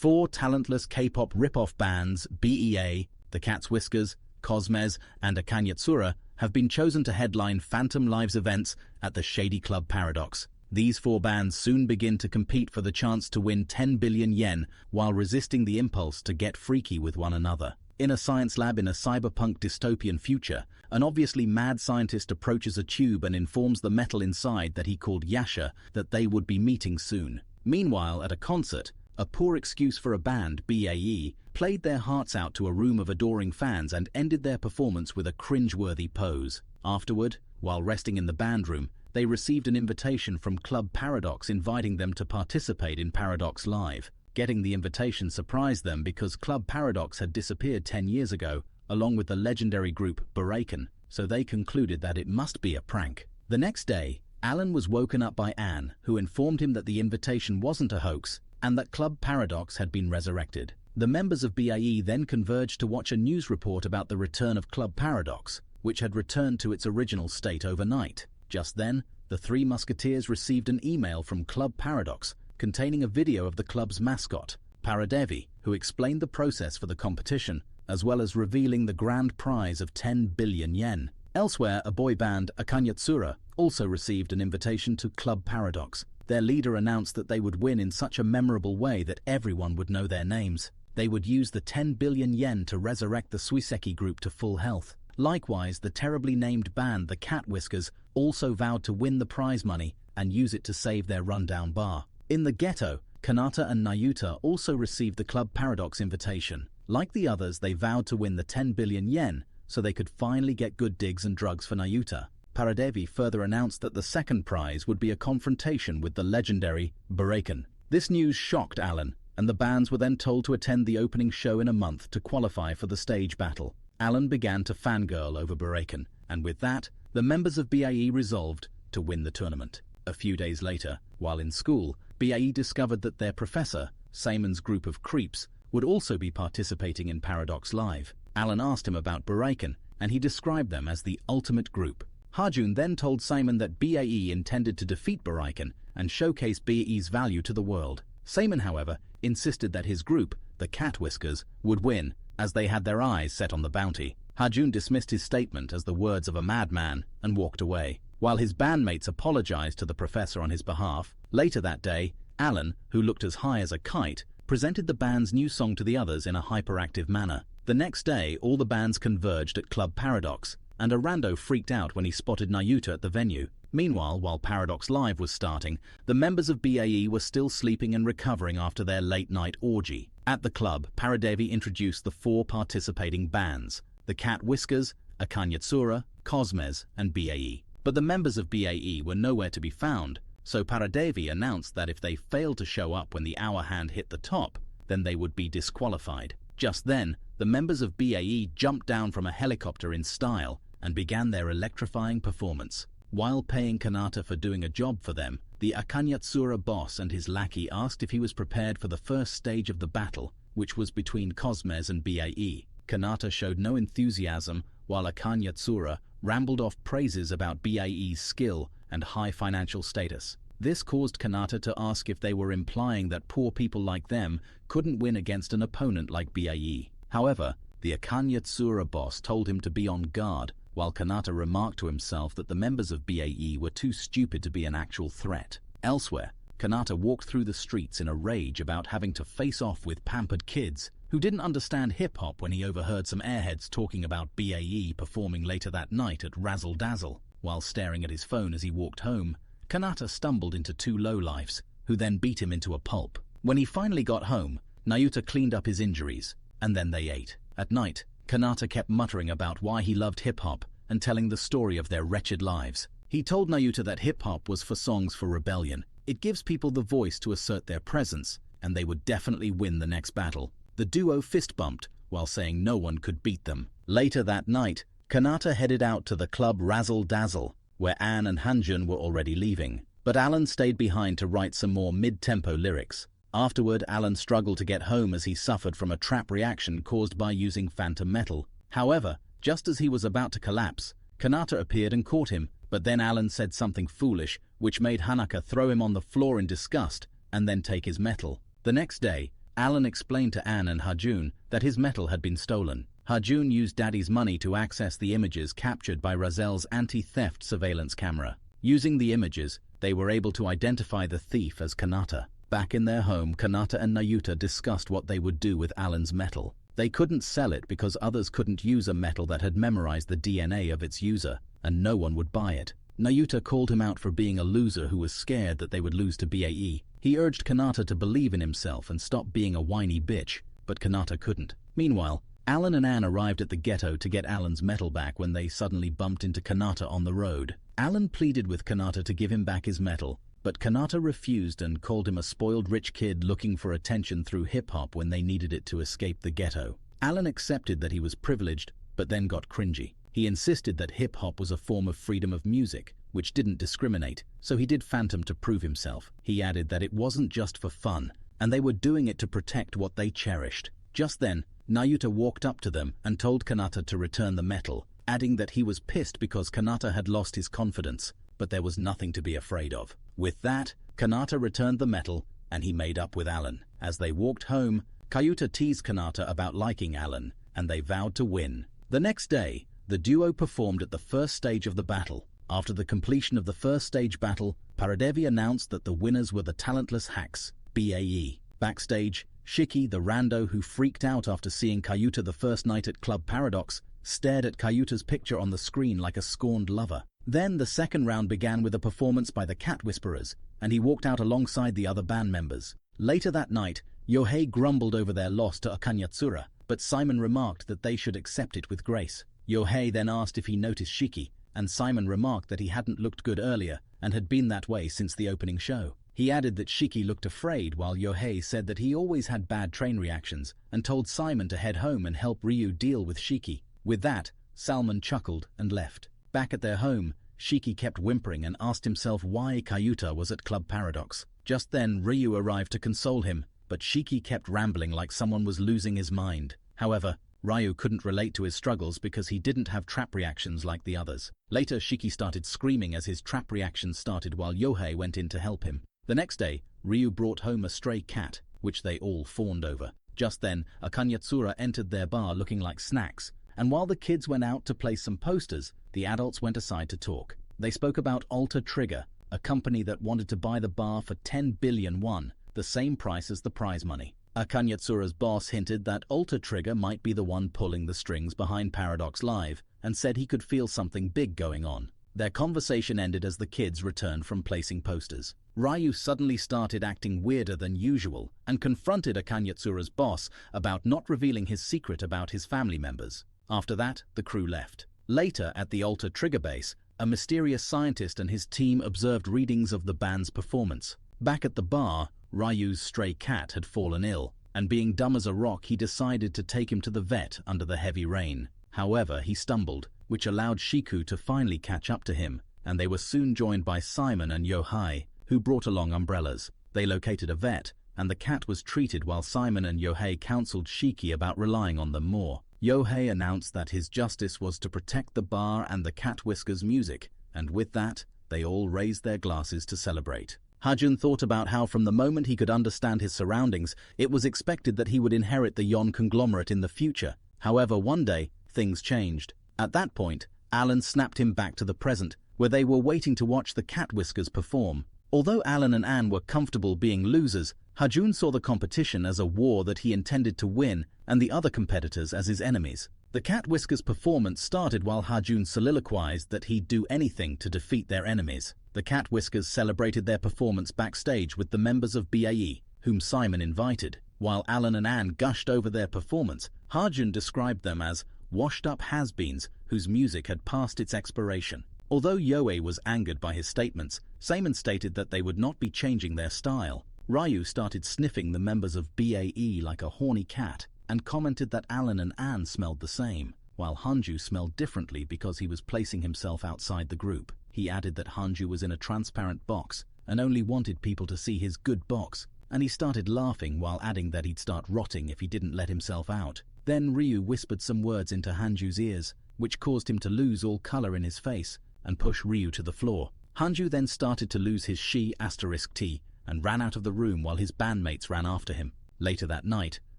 Four talentless K-pop rip-off bands, BEA, The Cat's Whiskers, Cosmez, and Akanyatsura, have been chosen to headline Phantom Live's events at the Shady Club Paradox. These four bands soon begin to compete for the chance to win 10 billion yen while resisting the impulse to get freaky with one another. In a science lab in a cyberpunk dystopian future, an obviously mad scientist approaches a tube and informs the metal inside that he called Yasha that they would be meeting soon. Meanwhile, at a concert, a poor excuse for a band, BAE, played their hearts out to a room of adoring fans and ended their performance with a cringe-worthy pose. Afterward, while resting in the band room, they received an invitation from Club Paradox inviting them to participate in Paradox Live. Getting the invitation surprised them because Club Paradox had disappeared 10 years ago, along with the legendary group Buraken, so they concluded that it must be a prank. The next day, Alan was woken up by Anne, who informed him that the invitation wasn't a hoax and that Club Paradox had been resurrected. The members of BAE then converged to watch a news report about the return of Club Paradox, which had returned to its original state overnight. Just then, the Three Musketeers received an email from Club Paradox containing a video of the club's mascot, Paradevi, who explained the process for the competition, as well as revealing the grand prize of 10 billion yen. Elsewhere, a boy band, Akanyatsura, also received an invitation to Club Paradox. Their leader announced that they would win in such a memorable way that everyone would know their names. They would use the 10 billion yen to resurrect the Suiseki group to full health. Likewise, the terribly named band, the Cat Whiskers, also vowed to win the prize money and use it to save their rundown bar. In the ghetto, Kanata and Nayuta also received the Club Paradox invitation. Like the others, they vowed to win the 10 billion yen so they could finally get good digs and drugs for Nayuta. Paradevi further announced that the second prize would be a confrontation with the legendary Buraken. This news shocked Alan, and the bands were then told to attend the opening show in a month to qualify for the stage battle. Alan began to fangirl over Buraken, and with that, the members of BAE resolved to win the tournament. A few days later, while in school, BAE discovered that their professor, Simon's group of creeps, would also be participating in Paradox Live. Alan asked him about Buraken, and he described them as the ultimate group. Harjun then told Simon that BAE intended to defeat Buraken and showcase BAE's value to the world. Simon, however, insisted that his group, the Cat Whiskers, would win, as they had their eyes set on the bounty. Harjun dismissed his statement as the words of a madman and walked away, while his bandmates apologized to the professor on his behalf. Later that day, Alan, who looked as high as a kite, presented the band's new song to the others in a hyperactive manner. The next day, all the bands converged at Club Paradox, and a rando freaked out when he spotted Nayuta at the venue. Meanwhile, while Paradox Live was starting, the members of BAE were still sleeping and recovering after their late-night orgy. At the club, Paradevi introduced the four participating bands, the Cat Whiskers, Akanyatsura, Cosmez, and BAE. But the members of BAE were nowhere to be found, so Paradevi announced that if they failed to show up when the hour hand hit the top, then they would be disqualified. Just then, the members of BAE jumped down from a helicopter in style and began their electrifying performance. While paying Kanata for doing a job for them, the Akanyatsura boss and his lackey asked if he was prepared for the first stage of the battle, which was between Cosmez and BAE. Kanata showed no enthusiasm, while Akanyatsura rambled off praises about BAE's skill and high financial status. This caused Kanata to ask if they were implying that poor people like them couldn't win against an opponent like BAE. However, the Akanyatsura boss told him to be on guard, while Kanata remarked to himself that the members of BAE were too stupid to be an actual threat. Elsewhere, Kanata walked through the streets in a rage about having to face off with pampered kids who didn't understand hip-hop when he overheard some airheads talking about BAE performing later that night at Razzle Dazzle. While staring at his phone as he walked home, Kanata stumbled into two lowlifes, who then beat him into a pulp. When he finally got home, Nayuta cleaned up his injuries, and then they ate. At night, Kanata kept muttering about why he loved hip-hop and telling the story of their wretched lives. He told Nayuta that hip-hop was for songs for rebellion. It gives people the voice to assert their presence, and they would definitely win the next battle. The duo fist-bumped, while saying no one could beat them. Later that night, Kanata headed out to the club Razzle Dazzle, where Anne and Hanjun were already leaving. But Alan stayed behind to write some more mid-tempo lyrics. Afterward, Alan struggled to get home as he suffered from a trap reaction caused by using phantom metal. However, just as he was about to collapse, Kanata appeared and caught him, but then Alan said something foolish, which made Hanaka throw him on the floor in disgust and then take his metal. The next day, Alan explained to Anne and Hajun that his metal had been stolen. Hajun used Daddy's money to access the images captured by Razel's anti-theft surveillance camera. Using the images, they were able to identify the thief as Kanata. Back in their home, Kanata and Nayuta discussed what they would do with Alan's metal. They couldn't sell it because others couldn't use a metal that had memorized the DNA of its user, and no one would buy it. Nayuta called him out for being a loser who was scared that they would lose to BAE. He urged Kanata to believe in himself and stop being a whiny bitch, but Kanata couldn't. Meanwhile, Alan and Anne arrived at the ghetto to get Alan's metal back when they suddenly bumped into Kanata on the road. Alan pleaded with Kanata to give him back his metal, but Kanata refused and called him a spoiled rich kid looking for attention through hip-hop when they needed it to escape the ghetto. Alan accepted that he was privileged, but then got cringy. He insisted that hip-hop was a form of freedom of music, which didn't discriminate, so he did Phantom to prove himself. He added that it wasn't just for fun, and they were doing it to protect what they cherished. Just then, Nayuta walked up to them and told Kanata to return the metal, adding that he was pissed because Kanata had lost his confidence, but there was nothing to be afraid of. With that, Kanata returned the metal, and he made up with Alan. As they walked home, Kayuta teased Kanata about liking Alan, and they vowed to win. The next day, the duo performed at the first stage of the battle. After the completion of the first stage battle, Paradevi announced that the winners were the talentless hacks, BAE. Backstage, Shiki, the rando who freaked out after seeing Kayuta the first night at Club Paradox, stared at Kayuta's picture on the screen like a scorned lover. Then the second round began with a performance by the Cat Whisperers, and he walked out alongside the other band members. Later that night, Yohei grumbled over their loss to Akanyatsura, but Simon remarked that they should accept it with grace. Yohei then asked if he noticed Shiki, and Simon remarked that he hadn't looked good earlier and had been that way since the opening show. He added that Shiki looked afraid, while Yohei said that he always had bad train reactions and told Simon to head home and help Ryu deal with Shiki. With that, Salman chuckled and left. Back at their home, Shiki kept whimpering and asked himself why Kayuta was at Club Paradox. Just then, Ryu arrived to console him, but Shiki kept rambling like someone was losing his mind. However, Ryu couldn't relate to his struggles because he didn't have trap reactions like the others. Later, Shiki started screaming as his trap reactions started while Yohei went in to help him. The next day, Ryu brought home a stray cat, which they all fawned over. Just then, Akanyatsura entered their bar looking like snacks, and while the kids went out to place some posters, the adults went aside to talk. They spoke about Alter Trigger, a company that wanted to buy the bar for 10 billion won, the same price as the prize money. Akanyatsura's boss hinted that Alter Trigger might be the one pulling the strings behind Paradox Live, and said he could feel something big going on. Their conversation ended as the kids returned from placing posters. Ryu suddenly started acting weirder than usual and confronted Akanyatsura's boss about not revealing his secret about his family members. After that, the crew left. Later, at the Alter Trigger base, a mysterious scientist and his team observed readings of the band's performance. Back at the bar, Ryu's stray cat had fallen ill, and being dumb as a rock, he decided to take him to the vet under the heavy rain. However, he stumbled, which allowed Shiku to finally catch up to him, and they were soon joined by Simon and Yohei, who brought along umbrellas. They located a vet, and the cat was treated while Simon and Yohei counseled Shiki about relying on them more. Yohei announced that his justice was to protect the bar and the Cat Whiskers music, and with that, they all raised their glasses to celebrate. Hajun thought about how from the moment he could understand his surroundings, it was expected that he would inherit the Yon conglomerate in the future. However, one day, things changed. At that point, Alan snapped him back to the present, where they were waiting to watch the Cat Whiskers perform. Although Alan and Anne were comfortable being losers, Hajun saw the competition as a war that he intended to win and the other competitors as his enemies. The Cat Whiskers performance started while Hajun soliloquized that he'd do anything to defeat their enemies. The Cat Whiskers celebrated their performance backstage with the members of BAE, whom Simon invited. While Alan and Anne gushed over their performance, Hajun described them as washed-up has-beens whose music had passed its expiration. Although Yohei was angered by his statements, Simon stated that they would not be changing their style. Ryu started sniffing the members of BAE like a horny cat, and commented that Alan and Anne smelled the same, while Hanju smelled differently because he was placing himself outside the group. He added that Hanju was in a transparent box and only wanted people to see his good box, and he started laughing while adding that he'd start rotting if he didn't let himself out. Then Ryu whispered some words into Hanju's ears, which caused him to lose all color in his face and push Ryu to the floor. Hanju then started to lose his Shi*T and ran out of the room while his bandmates ran after him. Later that night,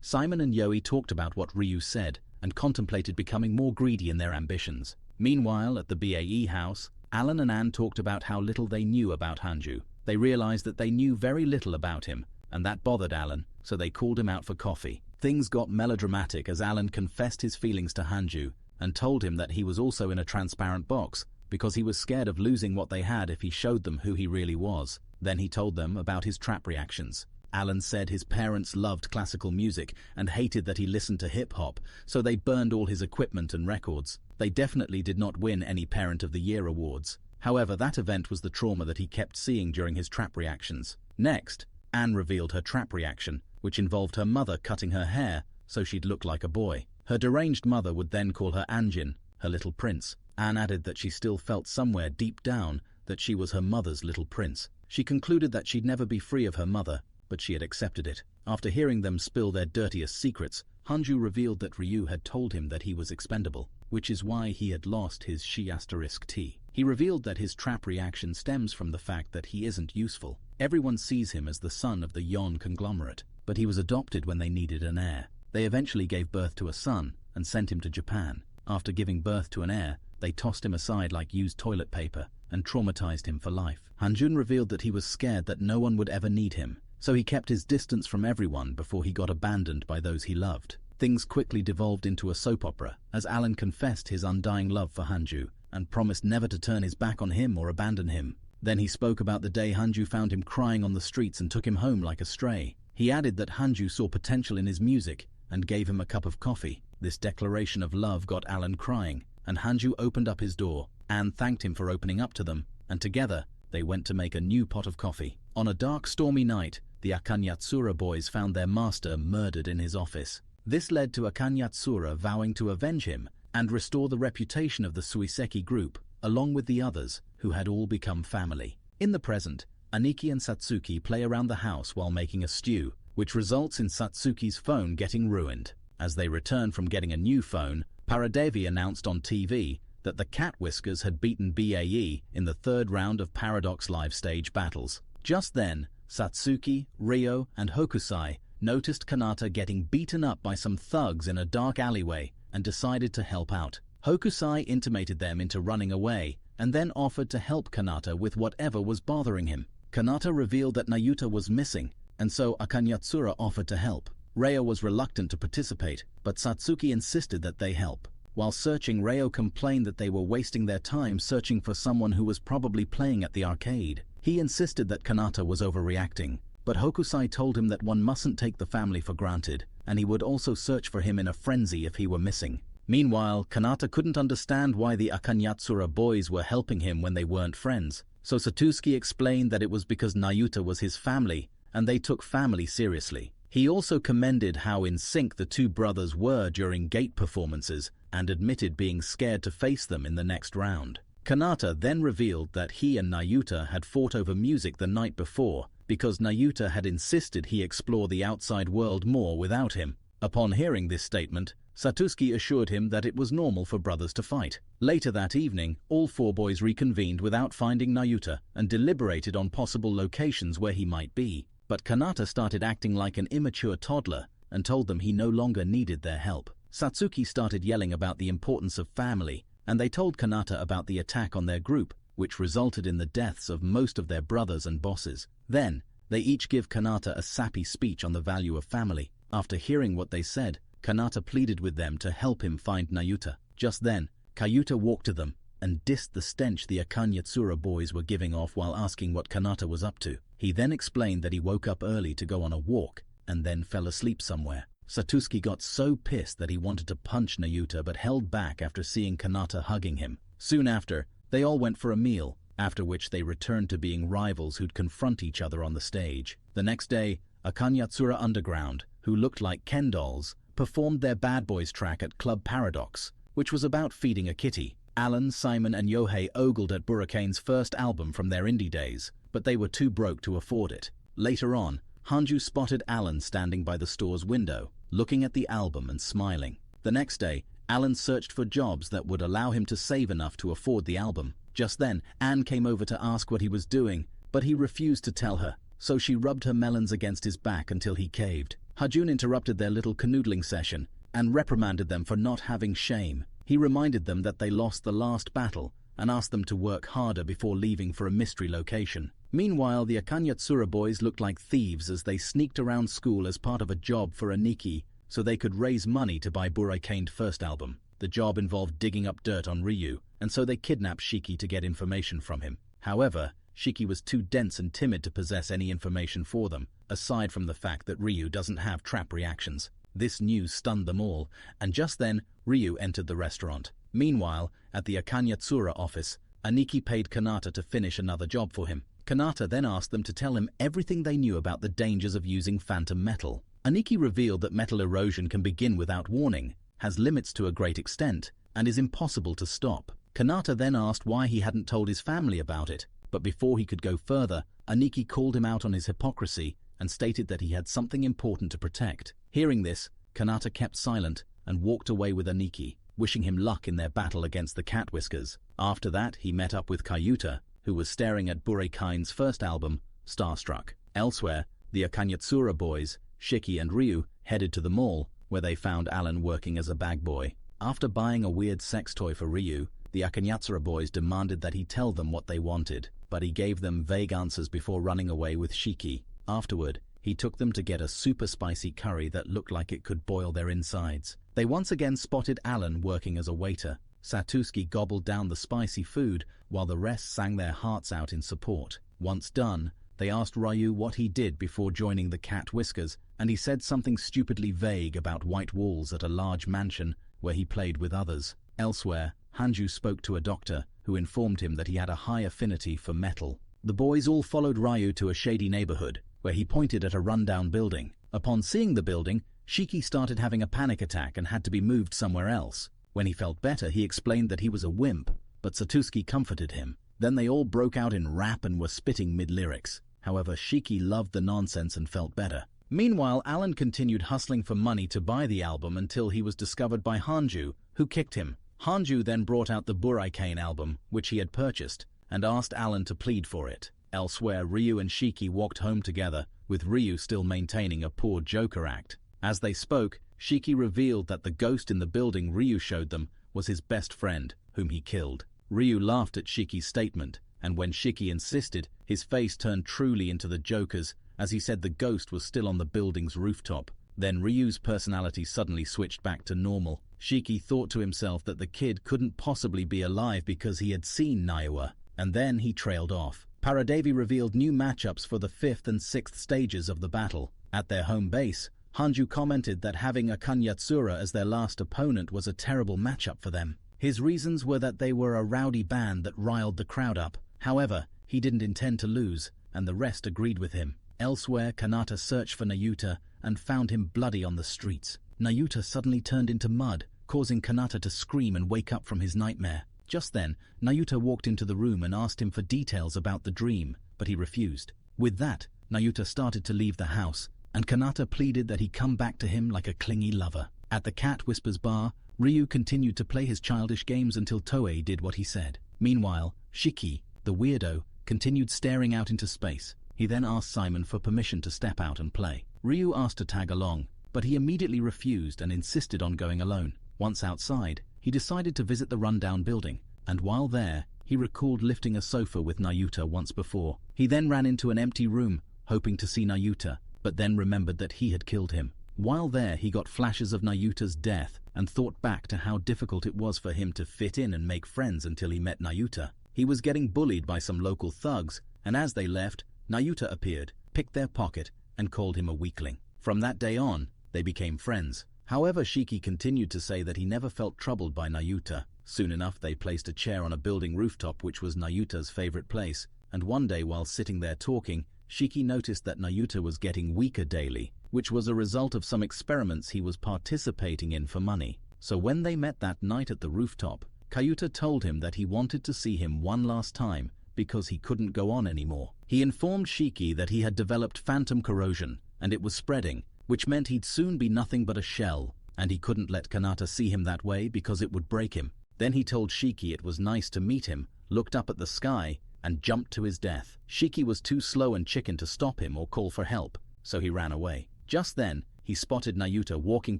Simon and Yoi talked about what Ryu said and contemplated becoming more greedy in their ambitions. Meanwhile, at the BAE house, Alan and Anne talked about how little they knew about Hanju. They realized that they knew very little about him, and that bothered Alan, so they called him out for coffee. Things got melodramatic as Alan confessed his feelings to Hanju and told him that he was also in a transparent box because he was scared of losing what they had if he showed them who he really was. Then he told them about his trap reactions. Alan said his parents loved classical music and hated that he listened to hip-hop, so they burned all his equipment and records. They definitely did not win any Parent of the Year awards. However, that event was the trauma that he kept seeing during his trap reactions. Next, Anne revealed her trap reaction, which involved her mother cutting her hair so she'd look like a boy. Her deranged mother would then call her Anjin, her little prince. Anne added that she still felt somewhere deep down that she was her mother's little prince. She concluded that she'd never be free of her mother, but she had accepted it. After hearing them spill their dirtiest secrets, Hanju revealed that Ryu had told him that he was expendable, which is why he had lost his She*T. He revealed that his trap reaction stems from the fact that he isn't useful. Everyone sees him as the son of the Yon conglomerate, but he was adopted when they needed an heir. They eventually gave birth to a son and sent him to Japan. After giving birth to an heir, they tossed him aside like used toilet paper and traumatized him for life. Hanjun revealed that he was scared that no one would ever need him, so he kept his distance from everyone before he got abandoned by those he loved. Things quickly devolved into a soap opera, as Alan confessed his undying love for Hanju and promised never to turn his back on him or abandon him. Then he spoke about the day Hanju found him crying on the streets and took him home like a stray. He added that Hanju saw potential in his music and gave him a cup of coffee. This declaration of love got Alan crying, and Hanju opened up his door. Anne thanked him for opening up to them, and together they went to make a new pot of coffee. On a dark, stormy night, the Akanyatsura boys found their master murdered in his office. This led to Akanyatsura vowing to avenge him and restore the reputation of the Suiseki group, along with the others, who had all become family. In the present, Aniki and Satsuki play around the house while making a stew, which results in Satsuki's phone getting ruined. As they return from getting a new phone, Paradevi announced on TV that the Cat Whiskers had beaten BAE in the third round of Paradox Live stage battles. Just then, Satsuki, Ryo, and Hokusai noticed Kanata getting beaten up by some thugs in a dark alleyway and decided to help out. Hokusai intimated them into running away and then offered to help Kanata with whatever was bothering him. Kanata revealed that Nayuta was missing, and so Akanyatsura offered to help. Ryo was reluctant to participate, but Satsuki insisted that they help. While searching, Ryo complained that they were wasting their time searching for someone who was probably playing at the arcade. He insisted that Kanata was overreacting, but Hokusai told him that one mustn't take the family for granted, and he would also search for him in a frenzy if he were missing. Meanwhile, Kanata couldn't understand why the Akanyatsura boys were helping him when they weren't friends, so Satsuki explained that it was because Nayuta was his family, and they took family seriously. He also commended how in sync the two brothers were during gate performances and admitted being scared to face them in the next round. Kanata then revealed that he and Nayuta had fought over music the night before because Nayuta had insisted he explore the outside world more without him. Upon hearing this statement, Satsuki assured him that it was normal for brothers to fight. Later that evening, all four boys reconvened without finding Nayuta and deliberated on possible locations where he might be. But Kanata started acting like an immature toddler and told them he no longer needed their help. Satsuki started yelling about the importance of family, and they told Kanata about the attack on their group, which resulted in the deaths of most of their brothers and bosses. Then, they each give Kanata a sappy speech on the value of family. After hearing what they said, Kanata pleaded with them to help him find Nayuta. Just then, Kayuta walked to them and dissed the stench the Akanyatsura boys were giving off while asking what Kanata was up to. He then explained that he woke up early to go on a walk and then fell asleep somewhere. Satsuki got so pissed that he wanted to punch Nayuta but held back after seeing Kanata hugging him. Soon after, they all went for a meal, after which they returned to being rivals who'd confront each other on the stage. The next day, Akanyatsura Underground, who looked like Ken dolls, performed their Bad Boys track at Club Paradox, which was about feeding a kitty. Alan, Simon, and Yohei ogled at Buracane's first album from their indie days, but they were too broke to afford it. Later on, Hanju spotted Alan standing by the store's window, looking at the album and smiling. The next day, Alan searched for jobs that would allow him to save enough to afford the album. Just then, Anne came over to ask what he was doing, but he refused to tell her, so she rubbed her melons against his back until he caved. Hajun interrupted their little canoodling session and reprimanded them for not having shame. He reminded them that they lost the last battle and asked them to work harder before leaving for a mystery location. Meanwhile, the Akanyatsura boys looked like thieves as they sneaked around school as part of a job for Aniki so they could raise money to buy Buraikan's first album. The job involved digging up dirt on Ryu, and so they kidnapped Shiki to get information from him. However, Shiki was too dense and timid to possess any information for them, aside from the fact that Ryu doesn't have trap reactions. This news stunned them all, and just then, Ryu entered the restaurant. Meanwhile, at the Akanyatsura office, Aniki paid Kanata to finish another job for him. Kanata then asked them to tell him everything they knew about the dangers of using phantom metal. Aniki revealed that metal erosion can begin without warning, has limits to a great extent, and is impossible to stop. Kanata then asked why he hadn't told his family about it, but before he could go further, Aniki called him out on his hypocrisy and stated that he had something important to protect. Hearing this, Kanata kept silent and walked away with Aniki, wishing him luck in their battle against the Cat Whiskers. After that, he met up with Kyuta, who was staring at Buraikan's first album, Starstruck. Elsewhere, the Akanyatsura boys, Shiki and Ryu, headed to the mall, where they found Alan working as a bag boy. After buying a weird sex toy for Ryu, the Akanyatsura boys demanded that he tell them what they wanted, but he gave them vague answers before running away with Shiki. Afterward, he took them to get a super spicy curry that looked like it could boil their insides. They once again spotted Alan working as a waiter. Satuski gobbled down the spicy food, while the rest sang their hearts out in support. Once done, they asked Ryu what he did before joining the Cat Whiskers, and he said something stupidly vague about white walls at a large mansion where he played with others. Elsewhere, Hanju spoke to a doctor who informed him that he had a high affinity for metal. The boys all followed Ryu to a shady neighborhood, where he pointed at a rundown building. Upon seeing the building, Shiki started having a panic attack and had to be moved somewhere else. When he felt better, he explained that he was a wimp, but Satuski comforted him. Then they all broke out in rap and were spitting mid-lyrics. However, Shiki loved the nonsense and felt better. Meanwhile, Alan continued hustling for money to buy the album until he was discovered by Hanju, who kicked him. Hanju then brought out the Buraikan album, which he had purchased, and asked Alan to plead for it. Elsewhere, Ryu and Shiki walked home together, with Ryu still maintaining a poor Joker act. As they spoke, Shiki revealed that the ghost in the building Ryu showed them was his best friend, whom he killed. Ryu laughed at Shiki's statement, and when Shiki insisted, his face turned truly into the Joker's, as he said the ghost was still on the building's rooftop. Then Ryu's personality suddenly switched back to normal. Shiki thought to himself that the kid couldn't possibly be alive because he had seen Naiwa, and then he trailed off. Paradevi revealed new matchups for the 5th and 6th stages of the battle. At their home base, Hanju commented that having Akanyatsura as their last opponent was a terrible matchup for them. His reasons were that they were a rowdy band that riled the crowd up. However, he didn't intend to lose, and the rest agreed with him. Elsewhere, Kanata searched for Nayuta and found him bloody on the streets. Nayuta suddenly turned into mud, causing Kanata to scream and wake up from his nightmare. Just then, Nayuta walked into the room and asked him for details about the dream, but he refused. With that, Nayuta started to leave the house, and Kanata pleaded that he come back to him like a clingy lover. At the Cat Whispers bar, Ryu continued to play his childish games until Toei did what he said. Meanwhile, Shiki, the weirdo, continued staring out into space. He then asked Simon for permission to step out and play. Ryu asked to tag along, but he immediately refused and insisted on going alone. Once outside, he decided to visit the rundown building, and while there, he recalled lifting a sofa with Nayuta once before. He then ran into an empty room, hoping to see Nayuta, but then remembered that he had killed him. While there, he got flashes of Nayuta's death and thought back to how difficult it was for him to fit in and make friends until he met Nayuta. He was getting bullied by some local thugs, and as they left, Nayuta appeared, picked their pocket, and called him a weakling. From that day on, they became friends. However, Shiki continued to say that he never felt troubled by Nayuta. Soon enough, they placed a chair on a building rooftop, which was Nayuta's favorite place, and one day while sitting there talking, Shiki noticed that Nayuta was getting weaker daily, which was a result of some experiments he was participating in for money. So when they met that night at the rooftop, Kyuta told him that he wanted to see him one last time because he couldn't go on anymore. He informed Shiki that he had developed phantom corrosion, and it was spreading, which meant he'd soon be nothing but a shell, and he couldn't let Kanata see him that way because it would break him. Then he told Shiki it was nice to meet him, looked up at the sky, and jumped to his death. Shiki was too slow and chicken to stop him or call for help, so he ran away. Just then, he spotted Nayuta walking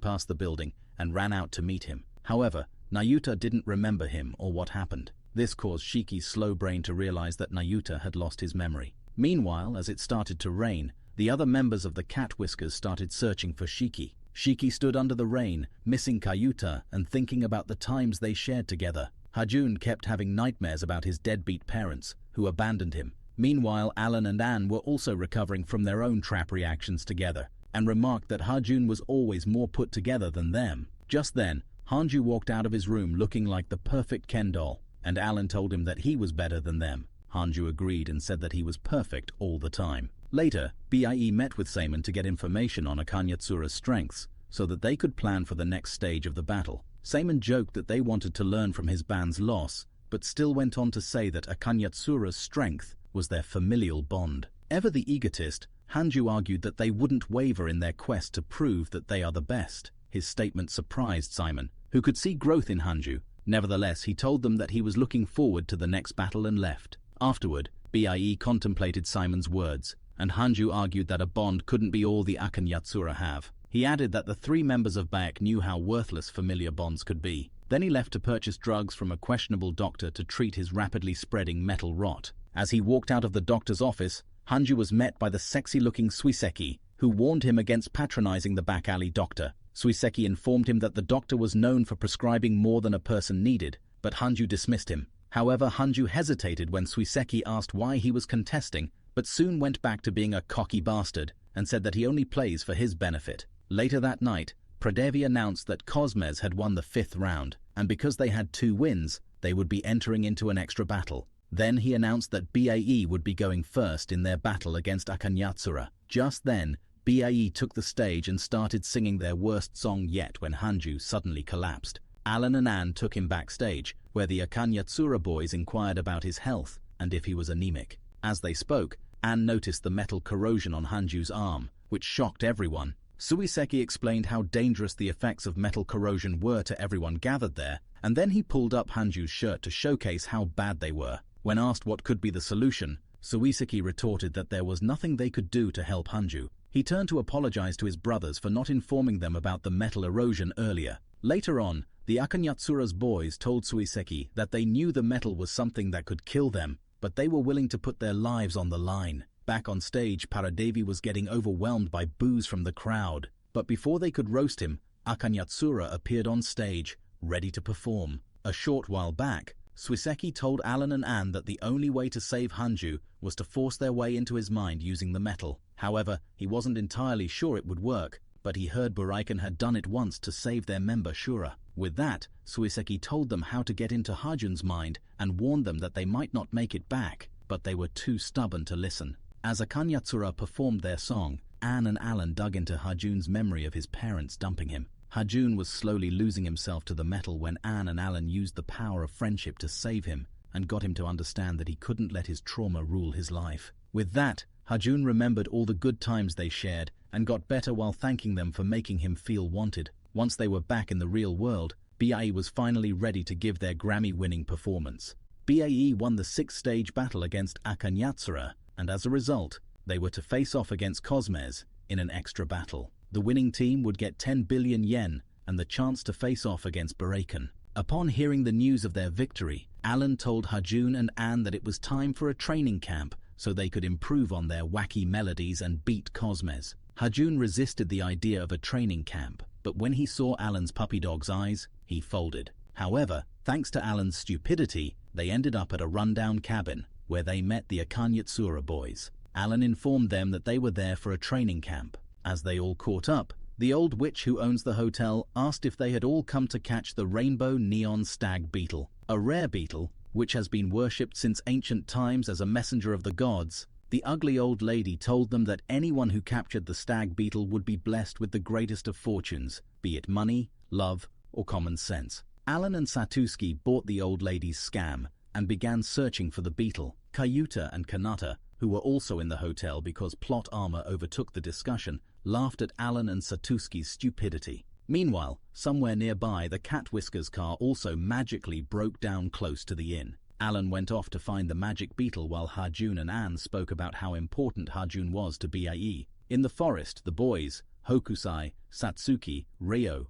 past the building and ran out to meet him. However, Nayuta didn't remember him or what happened. This caused Shiki's slow brain to realize that Nayuta had lost his memory. Meanwhile, as it started to rain, the other members of the Cat Whiskers started searching for Shiki. Shiki stood under the rain, missing Kayuta and thinking about the times they shared together. Hajun kept having nightmares about his deadbeat parents, who abandoned him. Meanwhile, Alan and Anne were also recovering from their own trap reactions together, and remarked that Hajun was always more put together than them. Just then, Hanju walked out of his room looking like the perfect Ken doll, and Alan told him that he was better than them. Hanju agreed and said that he was perfect all the time. Later, BIE met with Seimon to get information on Akanyatsura's strengths, so that they could plan for the next stage of the battle. Seimon joked that they wanted to learn from his band's loss, but still went on to say that Akanyatsura's strength was their familial bond. Ever the egotist, Hanju argued that they wouldn't waver in their quest to prove that they are the best. His statement surprised Seimon, who could see growth in Hanju. Nevertheless, he told them that he was looking forward to the next battle and left. Afterward, BIE contemplated Simon's words, and Hanju argued that a bond couldn't be all the Akanyatsura have. He added that the three members of Baek knew how worthless familiar bonds could be. Then he left to purchase drugs from a questionable doctor to treat his rapidly spreading metal rot. As he walked out of the doctor's office, Hanju was met by the sexy-looking Suiseki, who warned him against patronizing the back alley doctor. Suiseki informed him that the doctor was known for prescribing more than a person needed, but Hanju dismissed him. However, Hanju hesitated when Suiseki asked why he was contesting, but soon went back to being a cocky bastard and said that he only plays for his benefit. Later that night, Pradevi announced that Cosmes had won the 5th round, and because they had 2 wins, they would be entering into an extra battle. Then he announced that BAE would be going first in their battle against Akanyatsura. Just then, BAE took the stage and started singing their worst song yet when Hanju suddenly collapsed. Alan and Anne took him backstage, where the Akanyatsura boys inquired about his health and if he was anemic. As they spoke, Anne noticed the metal corrosion on Hanju's arm, which shocked everyone. Suiseki explained how dangerous the effects of metal corrosion were to everyone gathered there, and then he pulled up Hanju's shirt to showcase how bad they were. When asked what could be the solution, Suiseki retorted that there was nothing they could do to help Hanju. He turned to apologize to his brothers for not informing them about the metal erosion earlier. Later on, the Akanyatsura's boys told Suiseki that they knew the metal was something that could kill them, but they were willing to put their lives on the line. Back on stage, Paradevi was getting overwhelmed by boos from the crowd, but before they could roast him, Akanyatsura appeared on stage, ready to perform. A short while back, Suiseki told Alan and Anne that the only way to save Hanju was to force their way into his mind using the metal. However, he wasn't entirely sure it would work, but he heard Buraiken had done it once to save their member Shura. With that, Suiseki told them how to get into Hajun's mind and warned them that they might not make it back, but they were too stubborn to listen. As Akanyatsura performed their song, Anne and Alan dug into Hajun's memory of his parents dumping him. Hajun was slowly losing himself to the metal when Anne and Alan used the power of friendship to save him and got him to understand that he couldn't let his trauma rule his life. With that, Hajun remembered all the good times they shared and got better while thanking them for making him feel wanted. Once they were back in the real world, BAE was finally ready to give their Grammy-winning performance. BAE won the 6th stage battle against Akanyatsura, and as a result, they were to face off against Cosmes in an extra battle. The winning team would get 10 billion yen and the chance to face off against Buraiken. Upon hearing the news of their victory, Alan told Hajun and Anne that it was time for a training camp so they could improve on their wacky melodies and beat Cosmes. Hajun resisted the idea of a training camp, but when he saw Alan's puppy dog's eyes, he folded. However, thanks to Alan's stupidity, they ended up at a rundown cabin where they met the Akanyatsura boys. Alan informed them that they were there for a training camp. As they all caught up, the old witch who owns the hotel asked if they had all come to catch the rainbow neon stag beetle, a rare beetle which has been worshipped since ancient times as a messenger of the gods. The ugly old lady told them that anyone who captured the stag beetle would be blessed with the greatest of fortunes, be it money, love, or common sense. Alan and Satuski bought the old lady's scam and began searching for the beetle. Kayuta and Kanata, who were also in the hotel because plot armor overtook the discussion, laughed at Alan and Satuski's stupidity. Meanwhile, somewhere nearby, the Cat Whiskers car also magically broke down close to the inn. Alan went off to find the magic beetle while Hajun and Anne spoke about how important Hajun was to BAE. In the forest, the boys, Hokusai, Satsuki, Ryu,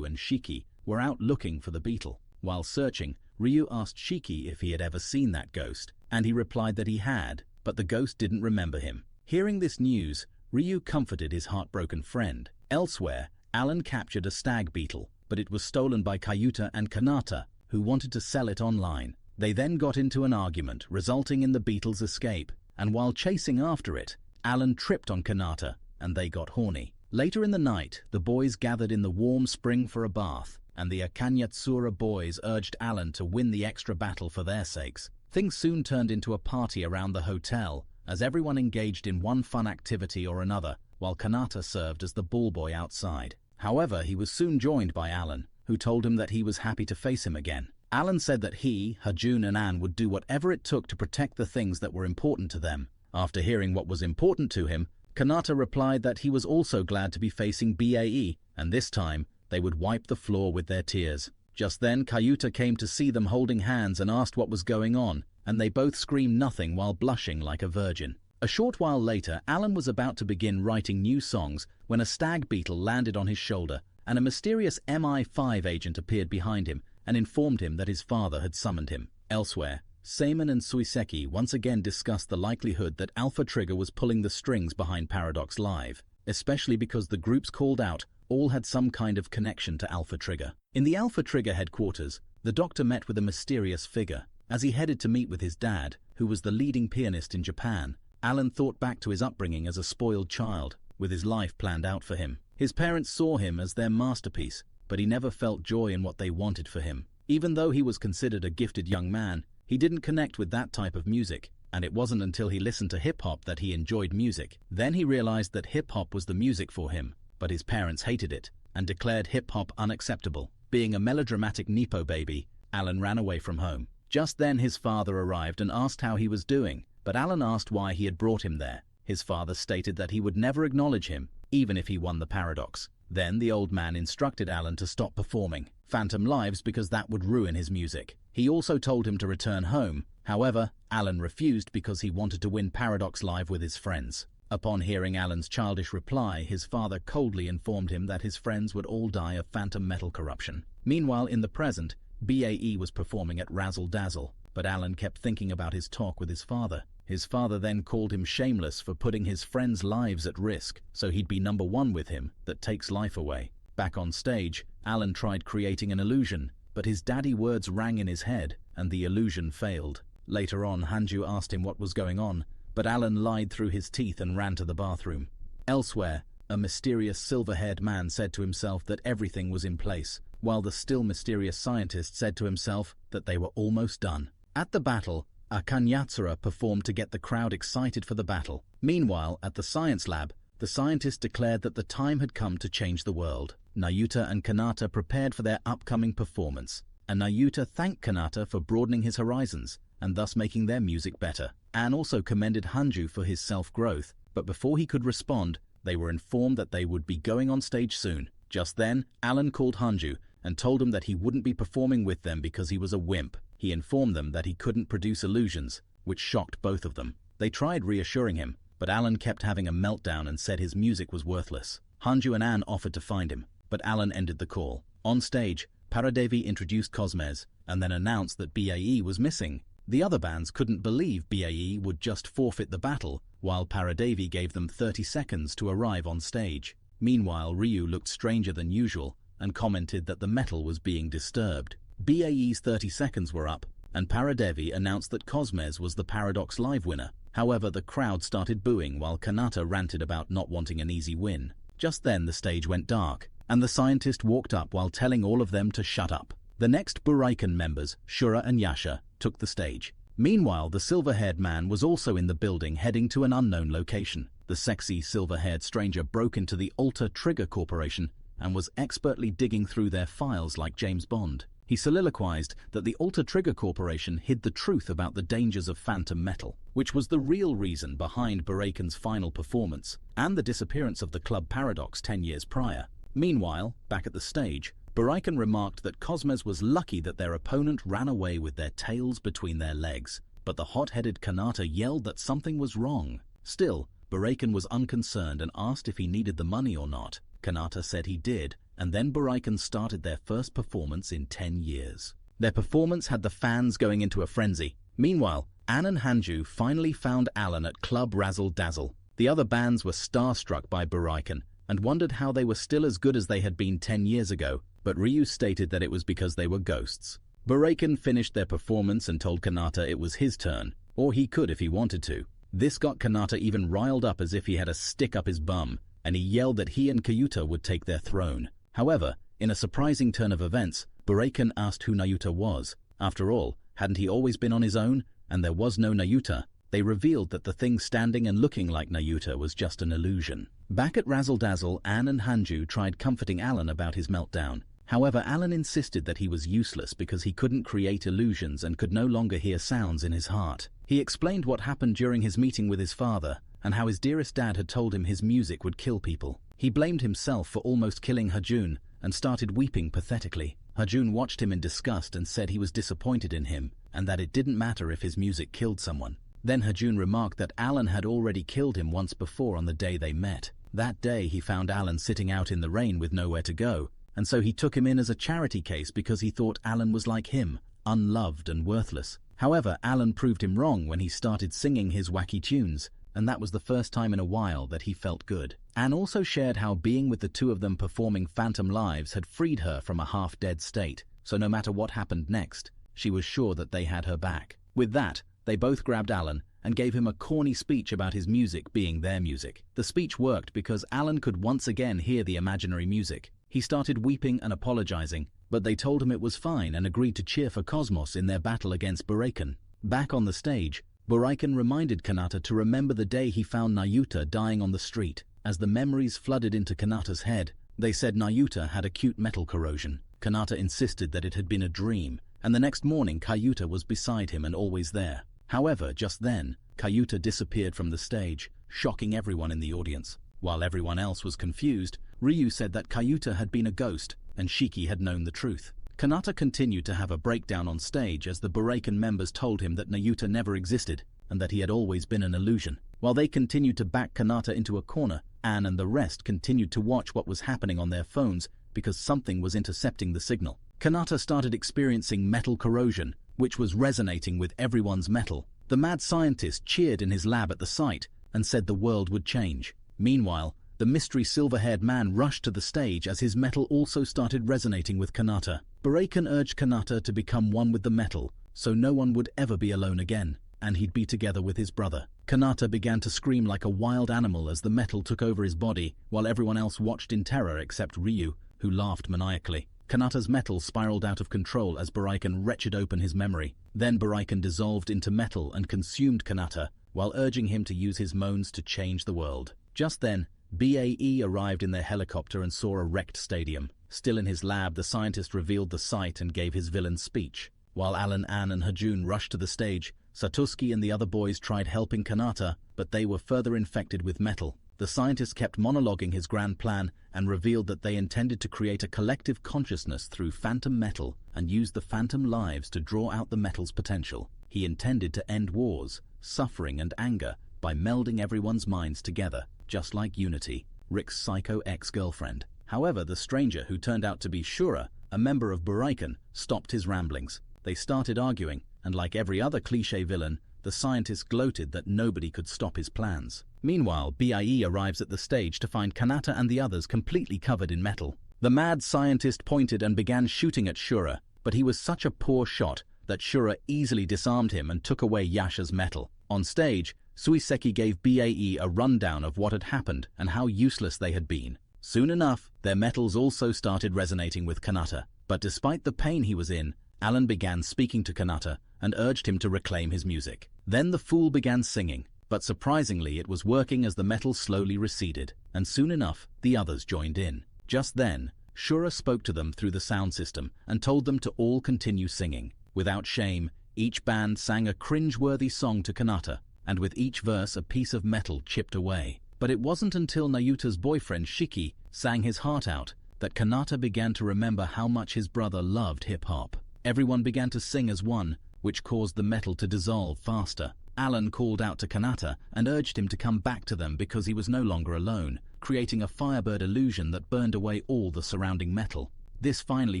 and Shiki were out looking for the beetle. While searching, Ryu asked Shiki if he had ever seen that ghost, and he replied that he had, but the ghost didn't remember him. Hearing this news, Ryu comforted his heartbroken friend. Elsewhere, Alan captured a stag beetle, but it was stolen by Kayuta and Kanata, who wanted to sell it online. They then got into an argument, resulting in the beetle's escape, and while chasing after it, Alan tripped on Kanata, and they got horny. Later in the night, the boys gathered in the warm spring for a bath, and the Akanyatsura boys urged Alan to win the extra battle for their sakes. Things soon turned into a party around the hotel, as everyone engaged in one fun activity or another, while Kanata served as the ball boy outside. However, he was soon joined by Alan, who told him that he was happy to face him again. Alan said that he, Hajun, and Anne would do whatever it took to protect the things that were important to them. After hearing what was important to him, Kanata replied that he was also glad to be facing BAE, and this time, they would wipe the floor with their tears. Just then, Kayuta came to see them holding hands and asked what was going on, and they both screamed nothing while blushing like a virgin. A short while later, Alan was about to begin writing new songs when a stag beetle landed on his shoulder, and a mysterious MI5 agent appeared behind him and informed him that his father had summoned him. Elsewhere, Seiman and Suiseki once again discussed the likelihood that Alpha Trigger was pulling the strings behind Paradox Live, especially because the groups called out all had some kind of connection to Alpha Trigger. In the Alpha Trigger headquarters, the Doctor met with a mysterious figure. As he headed to meet with his dad, who was the leading pianist in Japan, Alan thought back to his upbringing as a spoiled child, with his life planned out for him. His parents saw him as their masterpiece, but he never felt joy in what they wanted for him. Even though he was considered a gifted young man, he didn't connect with that type of music, and it wasn't until he listened to hip-hop that he enjoyed music. Then he realized that hip-hop was the music for him, but his parents hated it, and declared hip-hop unacceptable. Being a melodramatic Nepo baby, Alan ran away from home. Just then his father arrived and asked how he was doing, but Alan asked why he had brought him there. His father stated that he would never acknowledge him, even if he won the paradox. Then the old man instructed Alan to stop performing Phantom Lives because that would ruin his music. He also told him to return home. However, Alan refused because he wanted to win Paradox Live with his friends. Upon hearing Alan's childish reply, his father coldly informed him that his friends would all die of phantom metal corruption. Meanwhile, in the present, BAE was performing at Razzle Dazzle, but Alan kept thinking about his talk with his father. His father then called him shameless for putting his friends' lives at risk, so he'd be number one with him, that takes life away. Back on stage, Alan tried creating an illusion, but his daddy words rang in his head, and the illusion failed. Later on, Hanju asked him what was going on, but Alan lied through his teeth and ran to the bathroom. Elsewhere, a mysterious silver-haired man said to himself that everything was in place, while the still mysterious scientist said to himself that they were almost done. At the battle, Akanyatsura performed to get the crowd excited for the battle. Meanwhile, at the science lab, the scientist declared that the time had come to change the world. Nayuta and Kanata prepared for their upcoming performance, and Nayuta thanked Kanata for broadening his horizons, and thus making their music better. Anne also commended Hanju for his self-growth, but before he could respond, they were informed that they would be going on stage soon. Just then, Alan called Hanju and told him that he wouldn't be performing with them because he was a wimp. He informed them that he couldn't produce illusions, which shocked both of them. They tried reassuring him, but Alan kept having a meltdown and said his music was worthless. Hanju and Anne offered to find him, but Alan ended the call. On stage, Paradevi introduced Cosmez and then announced that BAE was missing. The other bands couldn't believe BAE would just forfeit the battle, while Paradevi gave them 30 seconds to arrive on stage. Meanwhile, Ryu looked stranger than usual and commented that the metal was being disturbed. BAE's 30 seconds were up, and Paradevi announced that Cosmez was the Paradox Live winner. However, the crowd started booing while Kanata ranted about not wanting an easy win. Just then the stage went dark, and the scientist walked up while telling all of them to shut up. The next Buraikan members, Shura and Yasha, took the stage. Meanwhile, the silver-haired man was also in the building heading to an unknown location. The sexy silver-haired stranger broke into the Alter Trigger Corporation and was expertly digging through their files like James Bond. He soliloquized that the Alter Trigger Corporation hid the truth about the dangers of phantom metal, which was the real reason behind Buraikan's final performance and the disappearance of the Club Paradox 10 years prior. Meanwhile, back at the stage, Buraikan remarked that Cosmez was lucky that their opponent ran away with their tails between their legs, but the hot-headed Kanata yelled that something was wrong. Still, Buraken was unconcerned and asked if he needed the money or not. Kanata said he did, and then Buraken started their first performance in 10 years. Their performance had the fans going into a frenzy. Meanwhile, Ann and Hanju finally found Alan at Club Razzle Dazzle. The other bands were starstruck by Buraken and wondered how they were still as good as they had been 10 years ago, but Ryu stated that it was because they were ghosts. Buraken finished their performance and told Kanata it was his turn, or he could if he wanted to. This got Kanata even riled up as if he had a stick up his bum, and he yelled that he and Kyuta would take their throne. However, in a surprising turn of events, Buraken asked who Nayuta was. After all, hadn't he always been on his own, and there was no Nayuta? They revealed that the thing standing and looking like Nayuta was just an illusion. Back at Razzle Dazzle, Ann and Hanju tried comforting Alan about his meltdown. However, Alan insisted that he was useless because he couldn't create illusions and could no longer hear sounds in his heart. He explained what happened during his meeting with his father and how his dearest dad had told him his music would kill people. He blamed himself for almost killing Hajun and started weeping pathetically. Hajun watched him in disgust and said he was disappointed in him and that it didn't matter if his music killed someone. Then Hajun remarked that Alan had already killed him once before on the day they met. That day he found Alan sitting out in the rain with nowhere to go, and so he took him in as a charity case because he thought Alan was like him, unloved and worthless. However, Alan proved him wrong when he started singing his wacky tunes, and that was the first time in a while that he felt good. Anne also shared how being with the two of them performing Phantom Lives had freed her from a half-dead state, so no matter what happened next, she was sure that they had her back. With that, they both grabbed Alan and gave him a corny speech about his music being their music. The speech worked because Alan could once again hear the imaginary music. He started weeping and apologizing, but they told him it was fine and agreed to cheer for Cosmos in their battle against Buraken. Back on the stage, Buraken reminded Kanata to remember the day he found Nayuta dying on the street. As the memories flooded into Kanata's head, they said Nayuta had acute metal corrosion. Kanata insisted that it had been a dream, and the next morning Kyuta was beside him and always there. However, just then, Kyuta disappeared from the stage, shocking everyone in the audience. While everyone else was confused, Ryu said that Kyuta had been a ghost, and Shiki had known the truth. Kanata continued to have a breakdown on stage as the Buraken members told him that Nayuta never existed, and that he had always been an illusion. While they continued to back Kanata into a corner, Anne and the rest continued to watch what was happening on their phones because something was intercepting the signal. Kanata started experiencing metal corrosion, which was resonating with everyone's metal. The mad scientist cheered in his lab at the site and said the world would change. Meanwhile, the mystery silver-haired man rushed to the stage as his metal also started resonating with Kanata. Buraken urged Kanata to become one with the metal, so no one would ever be alone again, and he'd be together with his brother. Kanata began to scream like a wild animal as the metal took over his body, while everyone else watched in terror except Ryu, who laughed maniacally. Kanata's metal spiraled out of control as Buraken wrenched open his memory. Then Buraken dissolved into metal and consumed Kanata, while urging him to use his moans to change the world. Just then, BAE arrived in their helicopter and saw a wrecked stadium. Still in his lab, the scientist revealed the site and gave his villain speech. While Alan, Ann and Hajun rushed to the stage, Satosuki and the other boys tried helping Kanata, but they were further infected with metal. The scientist kept monologuing his grand plan and revealed that they intended to create a collective consciousness through phantom metal and use the phantom lives to draw out the metal's potential. He intended to end wars, suffering and anger by melding everyone's minds together, just like Unity, Rick's psycho ex-girlfriend. However, the stranger, who turned out to be Shura, a member of Buraken, stopped his ramblings. They started arguing, and like every other cliché villain, the scientist gloated that nobody could stop his plans. Meanwhile, BIE arrives at the stage to find Kanata and the others completely covered in metal. The mad scientist pointed and began shooting at Shura, but he was such a poor shot that Shura easily disarmed him and took away Yasha's metal. On stage, Suiseki gave BAE a rundown of what had happened and how useless they had been. Soon enough, their metals also started resonating with Kanata, but despite the pain he was in, Alan began speaking to Kanata and urged him to reclaim his music. Then the fool began singing, but surprisingly it was working as the metal slowly receded, and soon enough the others joined in. Just then, Shura spoke to them through the sound system and told them to all continue singing. Without shame, each band sang a cringe-worthy song to Kanata, and with each verse a piece of metal chipped away. But it wasn't until Nayuta's boyfriend Shiki sang his heart out that Kanata began to remember how much his brother loved hip-hop. Everyone began to sing as one, which caused the metal to dissolve faster. Alan called out to Kanata and urged him to come back to them because he was no longer alone, creating a Firebird illusion that burned away all the surrounding metal. This finally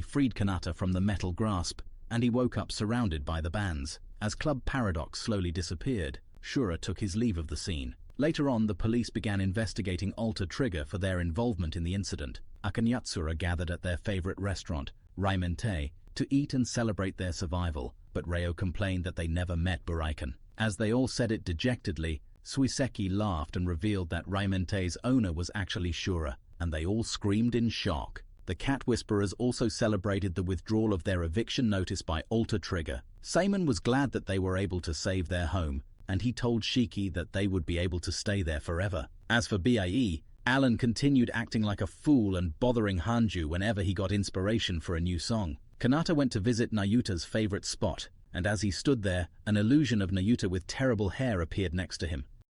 freed Kanata from the metal grasp, and he woke up surrounded by the bands. As Club Paradox slowly disappeared, Shura took his leave of the scene. Later on, the police began investigating Alter Trigger for their involvement in the incident. Akanyatsura gathered at their favorite restaurant, Raimente, to eat and celebrate their survival, but Reo complained that they never met Buraikan. As they all said it dejectedly, Suiseki laughed and revealed that Raimente's owner was actually Shura, and they all screamed in shock. The Cat Whisperers also celebrated the withdrawal of their eviction notice by Alter Trigger. Seimon was glad that they were able to save their home, and he told Shiki that they would be able to stay there forever. As for BIE, Alan continued acting like a fool and bothering Hanju whenever he got inspiration for a new song. Kanata went to visit Nayuta's favorite spot, and as he stood there, an illusion of Nayuta with terrible hair appeared next to him.